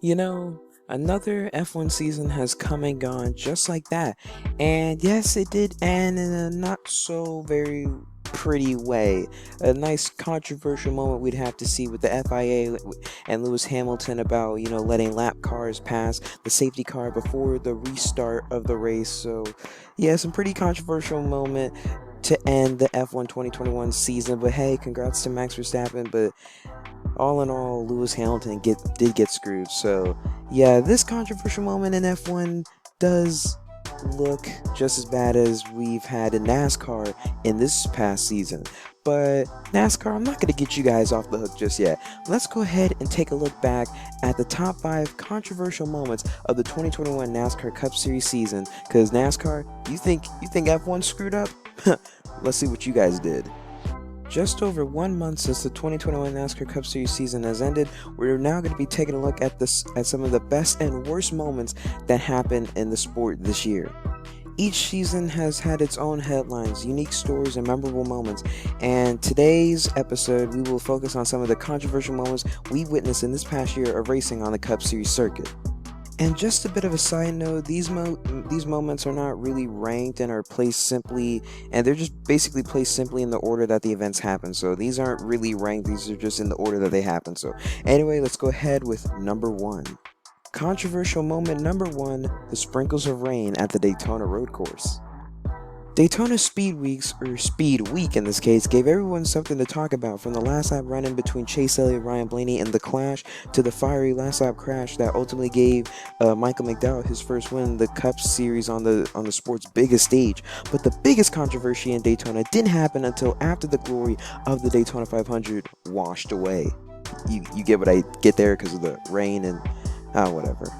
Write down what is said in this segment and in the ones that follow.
You know, another F1 season has come and gone just like that. And yes, it did end in a not so very pretty way. A nice controversial moment we'd have to see with the FIA and Lewis Hamilton about, letting lap cars pass the safety car before the restart of the race. So, yeah, some pretty controversial moment to end the F1 2021 season. But hey, congrats to Max Verstappen. But all in all, Lewis Hamilton did get screwed. So, yeah, this controversial moment in F1 does look just as bad as we've had in NASCAR in this past season. But NASCAR, I'm not going to get you guys off the hook just yet. Let's go ahead and take a look back at the top 5 controversial moments of the 2021 NASCAR Cup Series season. Because NASCAR, you think F1 screwed up? Let's see what you guys did. Just over 1 month since the 2021 NASCAR Cup Series season has ended, we're now going to be taking a look at some of the best and worst moments that happened in the sport this year. Each season has had its own headlines, unique stories, and memorable moments. And today's episode, we will focus on some of the controversial moments we witnessed in this past year of racing on the Cup Series circuit. And just a bit of a side note, these moments are not really ranked and are placed simply, and they're just basically placed simply in the order that the events happen. So these aren't really ranked, these are just in the order that they happen. So anyway, let's go ahead with number 1. Controversial moment number 1, the sprinkles of rain at the Daytona Road Course. Daytona Speed Weeks, or Speed Week in this case, gave everyone something to talk about, from the last lap run-in between Chase Elliott and Ryan Blaney and the Clash, to the fiery last lap crash that ultimately gave Michael McDowell his first win in the Cup Series on the sport's biggest stage. But the biggest controversy in Daytona didn't happen until after the glory of the Daytona 500 washed away. You get what I get there because of the rain and whatever.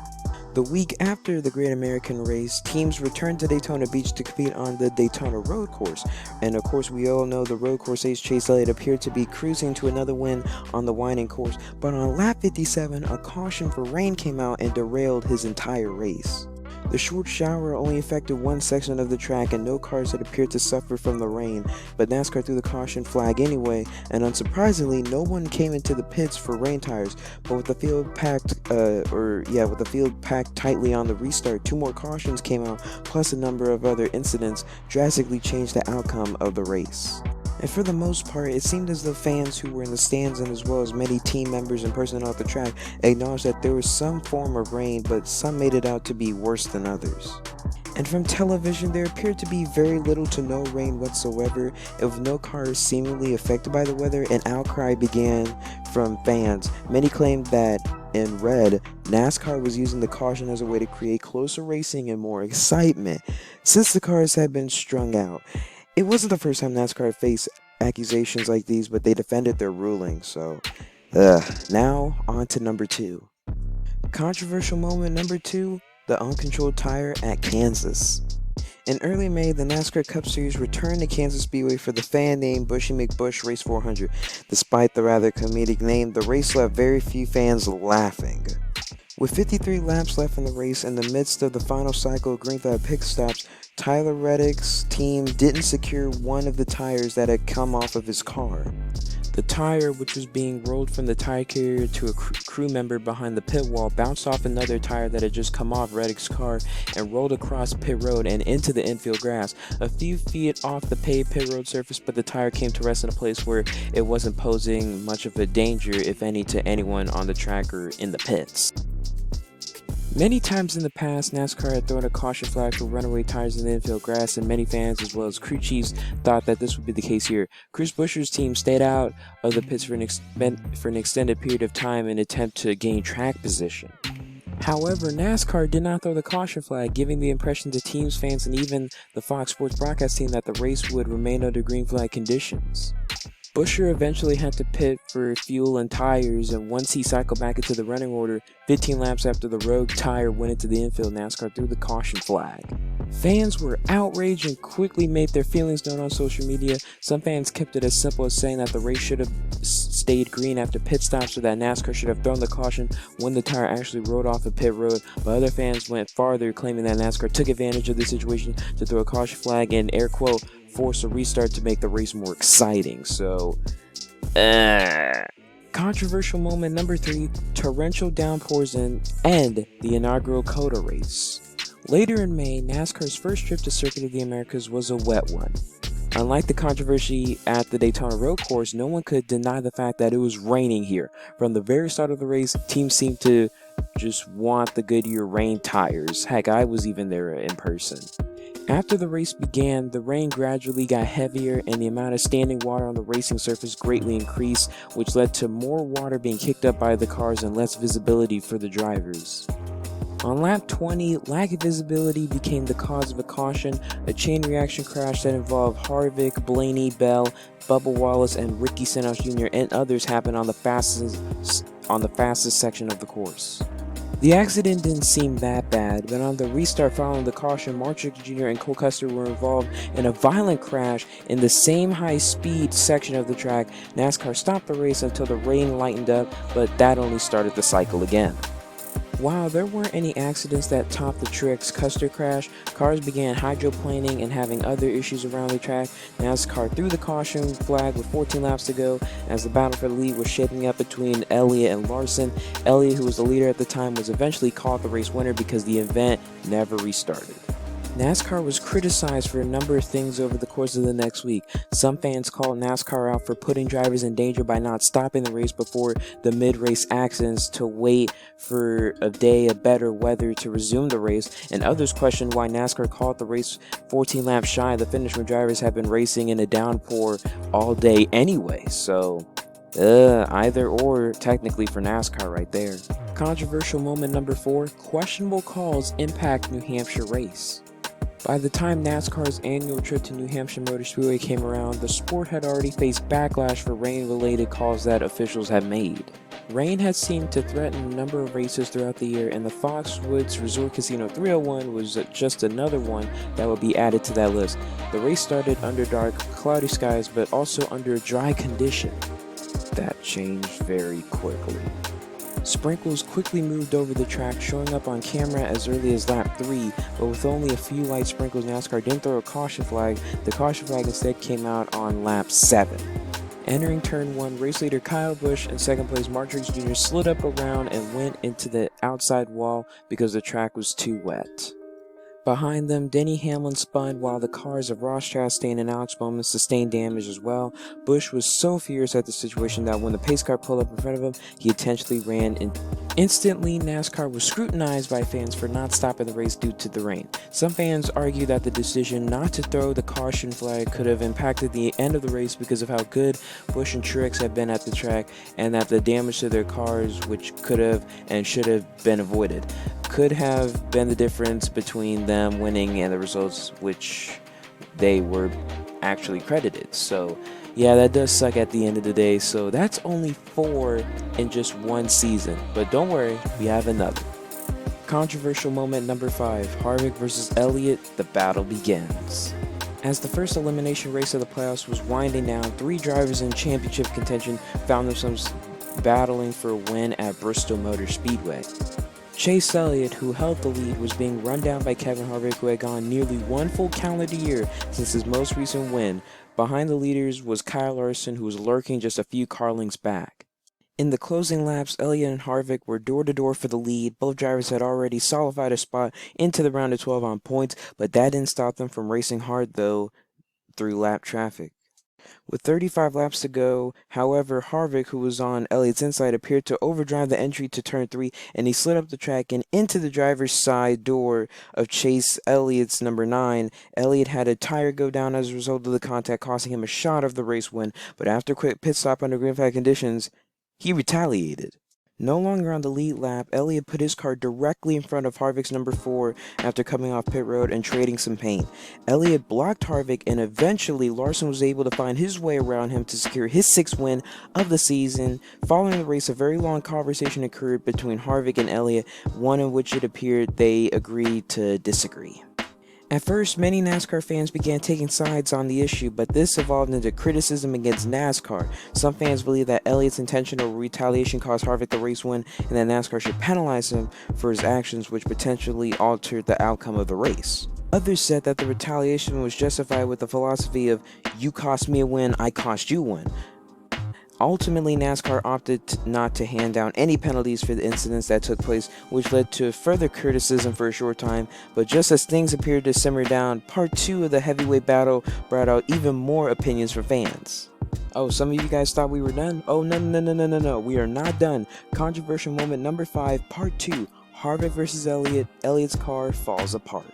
The week after the Great American Race, teams returned to Daytona Beach to compete on the Daytona Road Course. And of course, we all know the road course ace Chase Elliott appeared to be cruising to another win on the winding course. But on lap 57, a caution for rain came out and derailed his entire race. The short shower only affected one section of the track, and no cars had appeared to suffer from the rain, but NASCAR threw the caution flag anyway, and unsurprisingly, no one came into the pits for rain tires. But with the field packed tightly on the restart, 2 more cautions came out, plus a number of other incidents drastically changed the outcome of the race. And for the most part, it seemed as though fans who were in the stands, and as well as many team members and personnel at the track, acknowledged that there was some form of rain, but some made it out to be worse than others. And from television, there appeared to be very little to no rain whatsoever, and with no cars seemingly affected by the weather, an outcry began from fans. Many claimed that, in red, NASCAR was using the caution as a way to create closer racing and more excitement, since the cars had been strung out. It wasn't the first time NASCAR faced accusations like these, but they defended their ruling. So, now on to number 2. Controversial moment number 2, the uncontrolled tire at Kansas. In early May, the NASCAR Cup Series returned to Kansas Speedway for the fan-named Bushy McBush Race 400. Despite the rather comedic name, the race left very few fans laughing. With 53 laps left in the race, in the midst of the final cycle of green flag pit stops, Tyler Reddick's team didn't secure one of the tires that had come off of his car. The tire, which was being rolled from the tire carrier to a crew member behind the pit wall, bounced off another tire that had just come off Reddick's car and rolled across pit road and into the infield grass, a few feet off the paved pit road surface, but the tire came to rest in a place where it wasn't posing much of a danger, if any, to anyone on the track or in the pits. Many times in the past, NASCAR had thrown a caution flag for runaway tires in the infield grass, and many fans, as well as crew chiefs, thought that this would be the case here. Chris Buescher's team stayed out of the pits for an extended period of time in an attempt to gain track position. However, NASCAR did not throw the caution flag, giving the impression to teams, fans, and even the Fox Sports broadcast team that the race would remain under green flag conditions. Buescher eventually had to pit for fuel and tires, and once he cycled back into the running order, 15 laps after the rogue tire went into the infield, NASCAR threw the caution flag. Fans were outraged and quickly made their feelings known on social media. Some fans kept it as simple as saying that the race should have stayed green after pit stops, so that NASCAR should have thrown the caution when the tire actually rode off a pit road, but other fans went farther, claiming that NASCAR took advantage of the situation to throw a caution flag and, air quote, force a restart to make the race more exciting. So, Controversial moment number 3, torrential downpours end the inaugural COTA race. Later in May, NASCAR's first trip to Circuit of the Americas was a wet one. Unlike the controversy at the Daytona Road Course, no one could deny the fact that it was raining here. From the very start of the race, teams seemed to just want the Goodyear rain tires. Heck, I was even there in person. After the race began, the rain gradually got heavier and the amount of standing water on the racing surface greatly increased, which led to more water being kicked up by the cars and less visibility for the drivers. On lap 20, lack of visibility became the cause of a caution. A chain reaction crash that involved Harvick, Blaney, Bell, Bubba Wallace, and Ricky Stenhouse Jr. and others happened on the fastest section of the course. The accident didn't seem that bad, but on the restart following the caution, Mark Truex Jr. and Cole Custer were involved in a violent crash in the same high-speed section of the track. NASCAR stopped the race until the rain lightened up, but that only started the cycle again. While there weren't any accidents that topped the Truex-Custer crash, cars began hydroplaning and having other issues around the track. NASCAR threw the caution flag with 14 laps to go as the battle for the lead was shaping up between Elliott and Larson. Elliott, who was the leader at the time, was eventually called the race winner because the event never restarted. NASCAR was criticized for a number of things over the course of the next week. Some fans called NASCAR out for putting drivers in danger by not stopping the race before the mid-race accidents to wait for a day of better weather to resume the race, and others questioned why NASCAR called the race 14 laps shy of the finish when drivers have been racing in a downpour all day anyway. So either or technically for NASCAR right there. Controversial moment number 4, questionable calls impact New Hampshire race. By the time NASCAR's annual trip to New Hampshire Motor Speedway came around, the sport had already faced backlash for rain-related calls that officials had made. Rain had seemed to threaten a number of races throughout the year, and the Foxwoods Resort Casino 301 was just another one that would be added to that list. The race started under dark, cloudy skies, but also under dry condition. That changed very quickly. Sprinkles quickly moved over the track, showing up on camera as early as lap 3, but with only a few light sprinkles, NASCAR didn't throw a caution flag. The caution flag instead came out on lap 7. Entering turn 1, race leader Kyle Busch and second place Mark Truex Jr. slid up around and went into the outside wall because the track was too wet. Behind them, Denny Hamlin spun while the cars of Ross Chastain and Alex Bowman sustained damage as well. Busch was so furious at the situation that when the pace car pulled up in front of him, he intentionally ran in. Instantly, NASCAR was scrutinized by fans for not stopping the race due to the rain. Some fans argue that the decision not to throw the caution flag could have impacted the end of the race because of how good Busch and Truex had been at the track, and that the damage to their cars, which could have and should have been avoided, could have been the difference between them winning and the results which they were actually credited. So yeah, that does suck at the end of the day. So that's only 4 in just one season, but don't worry, we have another. Controversial moment number 5, Harvick versus Elliott, the battle begins. As the first elimination race of the playoffs was winding down, 3 drivers in championship contention found themselves battling for a win at Bristol Motor Speedway. Chase Elliott, who held the lead, was being run down by Kevin Harvick, who had gone nearly 1 full calendar year since his most recent win. Behind the leaders was Kyle Larson, who was lurking just a few car lengths back. In the closing laps, Elliott and Harvick were door-to-door for the lead. Both drivers had already solidified a spot into the round of 12 on points, but that didn't stop them from racing hard, though, through lap traffic. With 35 laps to go, however, Harvick, who was on Elliott's inside, appeared to overdrive the entry to turn 3, and he slid up the track and into the driver's side door of Chase Elliott's number 9. Elliott had a tire go down as a result of the contact, costing him a shot of the race win, but after a quick pit stop under green flag conditions, he retaliated. No longer on the lead lap, Elliott put his car directly in front of Harvick's number 4 after coming off pit road and trading some paint. Elliott blocked Harvick, and eventually Larson was able to find his way around him to secure his 6th win of the season. Following the race, a very long conversation occurred between Harvick and Elliott, one in which it appeared they agreed to disagree. At first, many NASCAR fans began taking sides on the issue, but this evolved into criticism against NASCAR. Some fans believe that Elliott's intentional retaliation caused Harvick the race win, and that NASCAR should penalize him for his actions, which potentially altered the outcome of the race. Others said that the retaliation was justified with the philosophy of, you cost me a win, I cost you one. Ultimately, NASCAR opted not to hand down any penalties for the incidents that took place, which led to further criticism for a short time. But just as things appeared to simmer down, part 2 of the heavyweight battle brought out even more opinions from fans. Oh, some of you guys thought we were done? Oh, no, we are not done. Controversial moment number 5, part 2, Harvick versus Elliott. Elliott's car falls apart.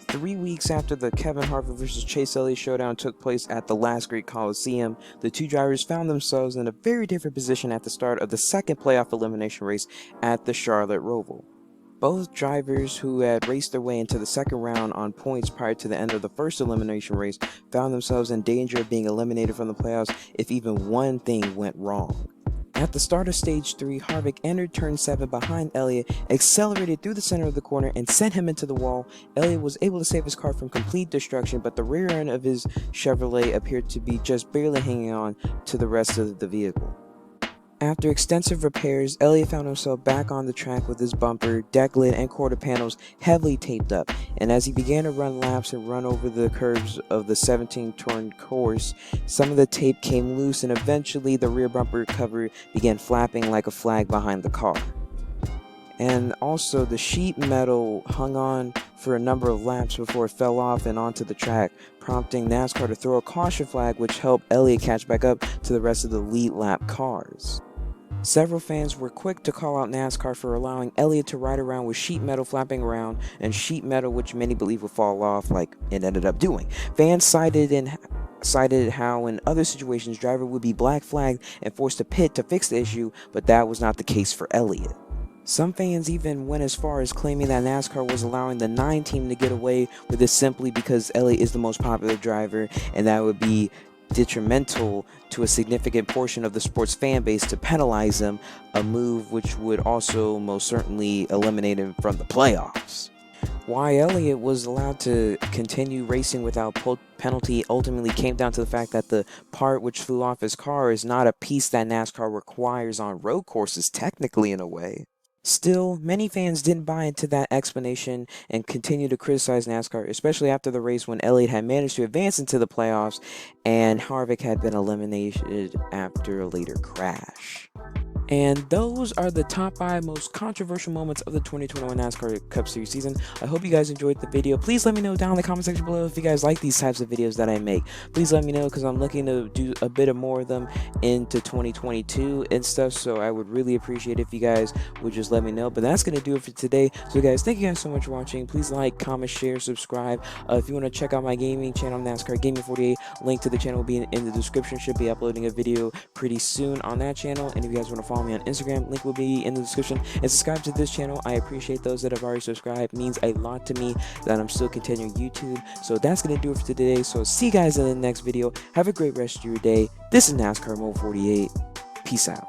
3 weeks after the Kevin Harvick vs. Chase Elliott showdown took place at the Last Great Coliseum, the two drivers found themselves in a very different position at the start of the second playoff elimination race at the Charlotte Roval. Both drivers, who had raced their way into the second round on points prior to the end of the first elimination race, found themselves in danger of being eliminated from the playoffs if even one thing went wrong. At the start of Stage 3, Harvick entered Turn 7 behind Elliott, accelerated through the center of the corner, and sent him into the wall. Elliott was able to save his car from complete destruction, but the rear end of his Chevrolet appeared to be just barely hanging on to the rest of the vehicle. After extensive repairs, Elliott found himself back on the track with his bumper, deck lid, and quarter panels heavily taped up, and as he began to run laps and run over the curves of the 17-turn course, some of the tape came loose and eventually the rear bumper cover began flapping like a flag behind the car. And also the sheet metal hung on for a number of laps before it fell off and onto the track, prompting NASCAR to throw a caution flag, which helped Elliott catch back up to the rest of the lead lap cars. Several fans were quick to call out NASCAR for allowing Elliott to ride around with sheet metal flapping around, and sheet metal which many believe would fall off like it ended up doing. Fans cited how in other situations driver would be black flagged and forced to pit to fix the issue, but that was not the case for Elliott. Some fans even went as far as claiming that NASCAR was allowing the 9 team to get away with this simply because Elliott is the most popular driver, and that would be detrimental to a significant portion of the sport's fan base to penalize him, a move which would also most certainly eliminate him from the playoffs. Why Elliott was allowed to continue racing without penalty ultimately came down to the fact that the part which flew off his car is not a piece that NASCAR requires on road courses, technically, in a way. Still, many fans didn't buy into that explanation and continued to criticize NASCAR, especially after the race when Elliott had managed to advance into the playoffs and Harvick had been eliminated after a later crash. And those are the top 5 most controversial moments of the 2021 NASCAR Cup Series season. I hope you guys enjoyed the video. Please let me know down in the comment section below if you guys like these types of videos that I make. Please let me know because I'm looking to do a bit of more of them into 2022 and stuff. So I would really appreciate if you guys would just let me know. But that's going to do it for today. So guys, thank you guys so much for watching. Please like, comment, share, subscribe. If you want to check out my gaming channel, NASCAR Gaming 48, link to the channel will be in the description. Should be uploading a video pretty soon on that channel. And if you guys want to follow me on Instagram, link will be in the description, and subscribe to this channel. I appreciate those that have already subscribed. It means a lot to me that I'm still continuing YouTube. So that's gonna do it for today. So see you guys in the next video. Have a great rest of your day. This is NASCAR Mode 48. Peace out.